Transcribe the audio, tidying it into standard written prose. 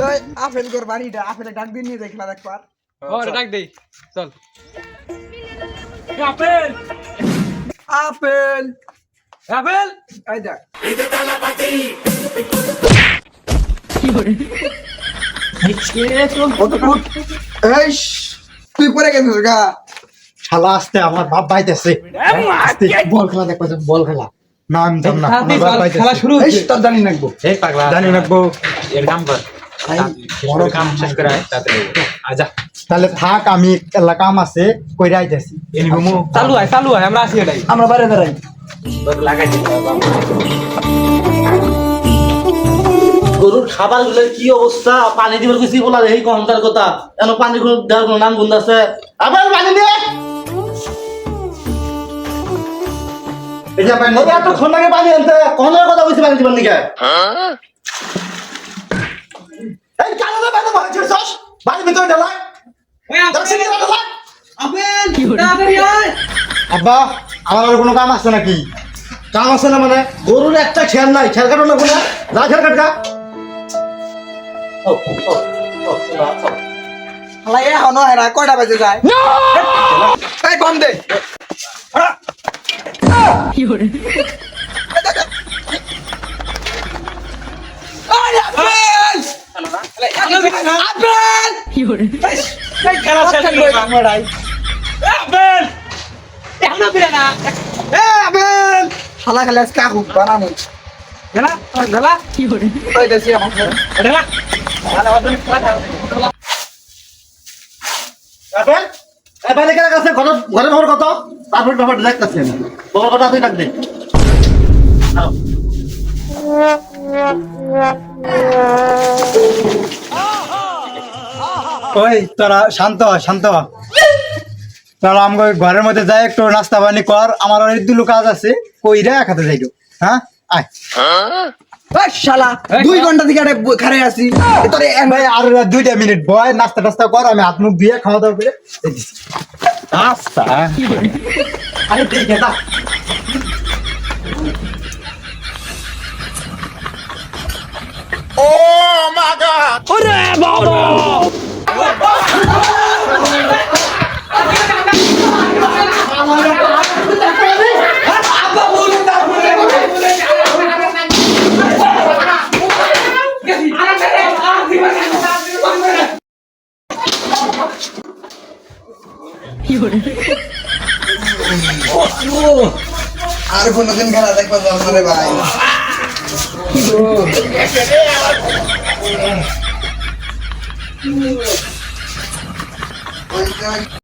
ওই আপেল কর বাড়িটা আপেলে ডাক দিয়ে নিয়ে যাই খেলা দেখবার ডাক দেই চল আপেল আপেল আপেল এই দেখ এই তুই পরে গেছিস গা শালা আসতে আমার বাপ বাইতেছে বল খেলা দেখবা বল খেলা না আমি যাব না আমার বাপ বাইতেছে খেলা শুরু এই তোর জানি নাকবো এই পাগলা জানি রাখবো এর কাম কর বড় কাম শেষ করে আয় তাড়াতাড়ি আজা তাহলে থাক আমি এলা কাম আছে কইরা আইতাছি এনিবমু চালু আয় আমরা আসি এটাই আমরা বাইরে দাঁড়াই তোর লাগাই দে গরুর খাবার গুলোর কি অবস্থা পানি দিবার কিছু বলা এই কমতার কথা এন পানি গুলো দেওয়ার কোনো নাম গুন্দ আছে আবার পানি দিয়ে এই যে পানি এত ক্ষণ লাগে পানি আনতে কোনের কথা বলছি পানি দিবার নিকে এই কালো না পানি বলছিস সস পানি ভিতরে ঢালা দর্শন দিয়ে ঢালা আপেল তাড়াতাড়ি আয় আব্বা আমার আর কোনো কাম আছে নাকি কাম আছে না মানে গরুর একটা খেয়াল নাই খেয়াল কাটো না কোনো যা খেয়াল কাটকা শালা এখনো হেরা কয়টা বাজে যায় এই কম দে আয় আপেল আপেল এই খেলা শেষ আপেল করে মরাই আপেল এখনো ফিরে না এ আপেল শালা খালি আজকে আগুন বানানো গেলা গেলা ওই দেশি আমার গেলা আপেল এই পানি কেন কাছে ঘরে ঘরে কত তারপর ব্যাপার দেখতেছি আমি বাবার কথা তুই ডাক দে ওই তোরা শান্ত হ তোরা আমাকে ঘরের মধ্যে যাই একটু নাস্তা পানি কর আমার অনেক দুলো কাজ আছে কইরা খাতে যাইলো হ্যাঁ আয় ওই শালা 2 ঘন্টা থেকে খারে আছি তোরে ভাই আর 2 মিনিট বয় নাস্তা টাস্তা কর আমি হাত মুখ দিয়ে খাওয়া দাওয়া করে দিচ্ছি নাস্তা আরে দেখে দা আর কোনদিন খেলা দেখবা যাবো না রে ভাই